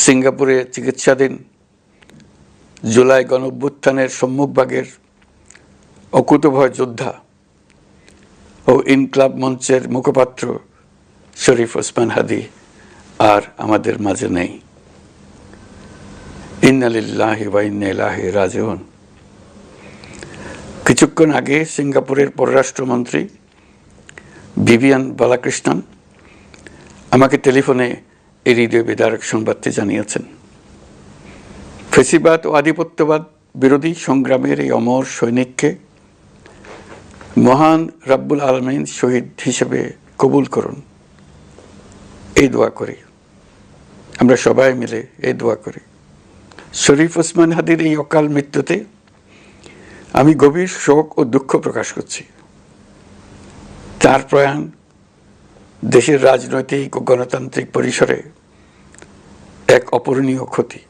সিঙ্গাপুরে চিকিৎসাধীন জুলাই গণঅভ্যুত্থানের সম্মুখভাগের অকুতোভয় যোদ্ধা ও ইনকলাব মঞ্চের মুখপাত্র শরীফ ওসমান হাদী আর আমাদের মাঝে নেই। ইন্না লিল্লাহি ওয়া ইন্না ইলাইহি রাজিউন। কিছুক্ষণ আগে সিঙ্গাপুরের পররাষ্ট্রমন্ত্রী ভিভিয়ান বালাকৃষ্ণন আমাকে টেলিফোনে এই হৃদয় বিদারক সংবাদটি জানিয়েছেন। ফেসিবাদ ও আধিপত্যবাদ বিরোধী সংগ্রামের এই অমর সৈনিককে মহান রাব্বুল আলামিন শহীদ হিসেবে কবুল করুন, এই দোয়া করি। আমরা সবাই মিলে এই দোয়া করি। শরীফ ওসমান হাদীর এই অকাল মৃত্যুতে আমি গভীর শোক ও দুঃখ প্রকাশ করছি। তার প্রয়াণ দেশের রাজনৈতিক ও গণতান্ত্রিক পরিসরে এক অপূরণীয় ক্ষতি।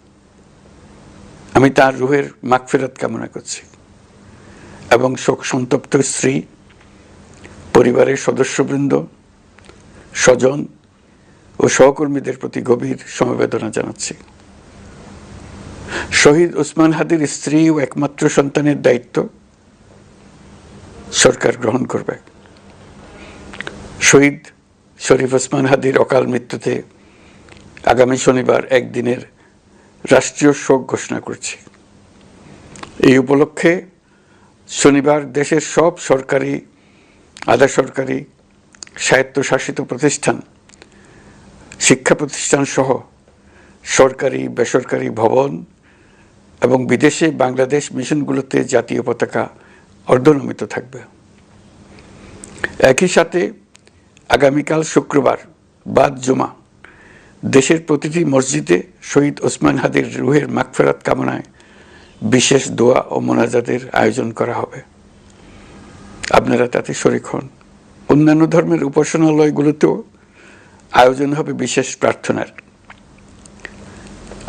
আমি তার রুহের মাগফিরাত কামনা করছি এবং শোক সন্তপ্ত স্ত্রী, পরিবারের সদস্যবৃন্দ, স্বজন ও সহকর্মীদের প্রতি গভীর সমবেদনা জানাচ্ছি। শহীদ ওসমান হাদীর স্ত্রী ও একমাত্র সন্তানের দায়িত্ব সরকার গ্রহণ করবে। শহীদ শরীফ ওসমান হাদীর অকাল মৃত্যুতে আগামী শনিবার একদিনের রাষ্ট্রীয় শোক ঘোষণা করছি। এই উপলক্ষে শনিবার দেশের সব সরকারি, আধা সরকারি, স্বায়ত্তশাসিত প্রতিষ্ঠান, শিক্ষা প্রতিষ্ঠান সহ সরকারি বেসরকারি ভবন এবং বিদেশে বাংলাদেশ মিশনগুলোতে জাতীয় পতাকা অর্ধনমিত থাকবে। একই সাথে আগামীকাল শুক্রবার বাদ জুমা দেশের প্রতিটি মসজিদে শহীদ ওসমান হাদীর রুহের মাগফিরাত কামনায় বিশেষ দোয়া ও মোনাজাতের আয়োজন করা হবে। আপনারা তাতে শরীক হন। অন্যান্য ধর্মের উপাসনালয়গুলোতেও আয়োজন হবে বিশেষ প্রার্থনার।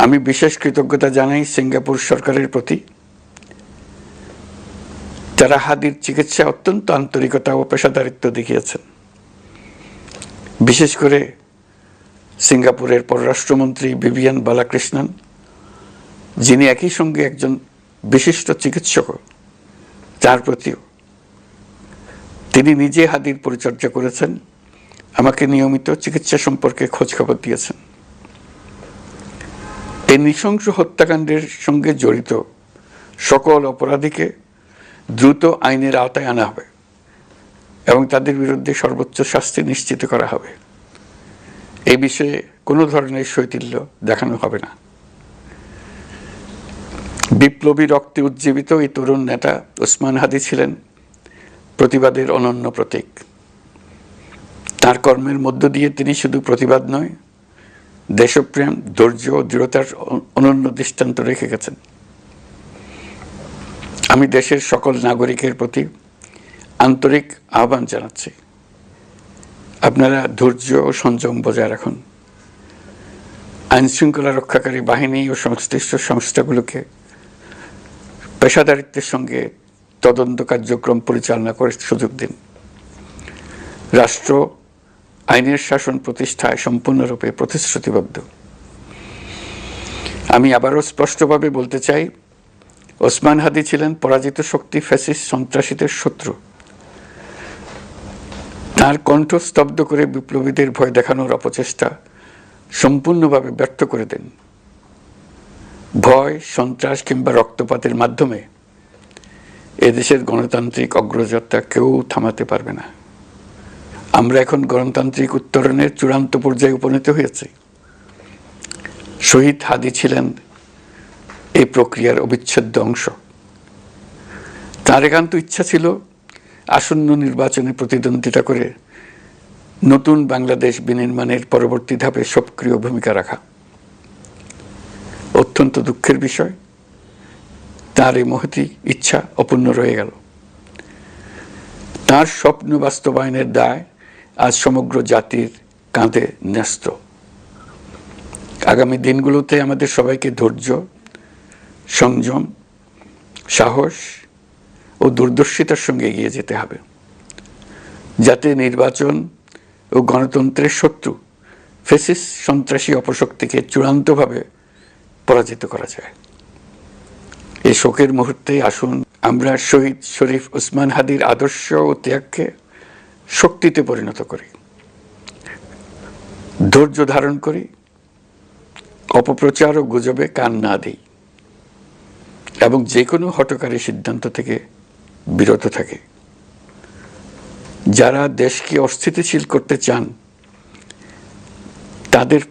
আমি বিশেষ কৃতজ্ঞতা জানাই সিঙ্গাপুর সরকারের প্রতি। তারা হাদীর চিকিৎসা অত্যন্ত আন্তরিকতা ও পেশাদারিত্ব দেখিয়েছেন। বিশেষ করে সিঙ্গাপুরের পররাষ্ট্রমন্ত্রী ভিভিয়ান বালাকৃষ্ণন, যিনি একই সঙ্গে একজন বিশিষ্ট চিকিৎসক, তার প্রতিও তিনি নিজে হাদীর পরিচর্যা করেছেন, আমাকে নিয়মিত চিকিৎসা সম্পর্কে খোঁজখবর দিয়েছেন। এই নৃশংস হত্যাকাণ্ডের সঙ্গে জড়িত সকল অপরাধীকে দ্রুত আইনের আওতায় আনা হবে এবং তাদের বিরুদ্ধে সর্বোচ্চ শাস্তি নিশ্চিত করা হবে। এই বিষয়ে কোনো ধরনের শৈথিল্য দেখানো হবে না। বিপ্লবী রক্তে উজ্জীবিত এই তরুণ নেতা ওসমান হাদী ছিলেন প্রতিবাদের অনন্য প্রতীক। তার কর্মের মধ্য দিয়ে তিনি শুধু প্রতিবাদ নয়, দেশপ্রেম, ধৈর্য ও দৃঢ়তার অনন্য দৃষ্টান্ত রেখে গেছেন। আমি দেশের সকল নাগরিকের প্রতি আন্তরিক আহ্বান জানাচ্ছি, আপনারা ধৈর্য ও সংযম বজায় রাখুন। আইনশৃঙ্খলা রক্ষাকারী বাহিনী ও সংশ্লিষ্ট সংস্থাগুলোকে পেশাদারিত্বের সঙ্গে তদন্ত কার্যক্রম পরিচালনা করে সুযোগ দিন। রাষ্ট্র আইনের শাসন প্রতিষ্ঠায় সম্পূর্ণরূপে প্রতিশ্রুতিবদ্ধ। আমি আবারও স্পষ্টভাবে বলতে চাই, ওসমান হাদী ছিলেন পরাজিত শক্তি ফ্যাসিস্ট সন্ত্রাসীদের শত্রু। তার কণ্ঠ স্তব্ধ করে বিপ্লবীদের ভয় দেখানোর অপচেষ্টা সম্পূর্ণভাবে ব্যর্থ করে দেন। ভয়, সন্ত্রাস কিংবা রক্তপাতের মাধ্যমে এদেশের গণতান্ত্রিক অগ্রযাত্রা কেউ থামাতে পারবে না। আমরা এখন গণতান্ত্রিক উত্তরণের চূড়ান্ত পর্যায়ে উপনীত হয়েছি। শহীদ হাদী ছিলেন এই প্রক্রিয়ার অবিচ্ছেদ্য অংশ। তার একান্ত ইচ্ছা ছিল আসন্ন নির্বাচনে প্রতিদ্বন্দ্বিতা করে নতুন বাংলাদেশ বিনির্মাণের পরবর্তী ধাপে সক্রিয় ভূমিকা রাখা। অত্যন্ত দুঃখের বিষয়, তার এই মহতী ইচ্ছা অপূর্ণ রয়ে গেল। তার স্বপ্ন বাস্তবায়নের দায় আজ সমগ্র জাতির কাঁধে ন্যস্ত। আগামী দিনগুলোতে আমাদের সবাইকে ধৈর্য, সংযম, সাহস ও দূরদর্শিতার সঙ্গে এগিয়ে যেতে হবে, যাতে নির্বাচন ও গণতন্ত্রের শত্রু ফ্যাসিস্ট সন্ত্রাসী অপশক্তিকে চূড়ান্তভাবে পরাজিত করা যায়। এই শোকের মুহূর্তে আসুন আমরা শহীদ শরীফ ওসমান হাদির আদর্শ ও ত্যাগকে শক্তিতে পরিণত করি, ধৈর্য ধারণ করি, অপপ্রচার ও গুজবে কান না দিই এবং যে কোনো হঠকারী সিদ্ধান্ত থেকে বিরত থাকে। যারা দেশকে অস্থিতিশীল করতে চান তাদের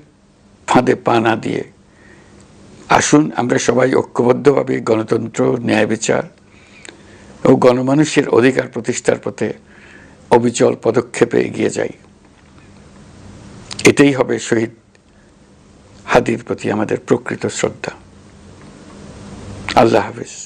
ফাঁদে পা না দিয়ে আসুন আমরা সবাই ঐক্যবদ্ধভাবে গণতন্ত্র, ন্যায় বিচার ও গণমানুষের অধিকার প্রতিষ্ঠার পথে অবিচল পদক্ষেপে এগিয়ে যাই। এটাই হবে শহীদ হাদির প্রতি আমাদের প্রকৃত শ্রদ্ধা। আল্লাহ হাফেজ।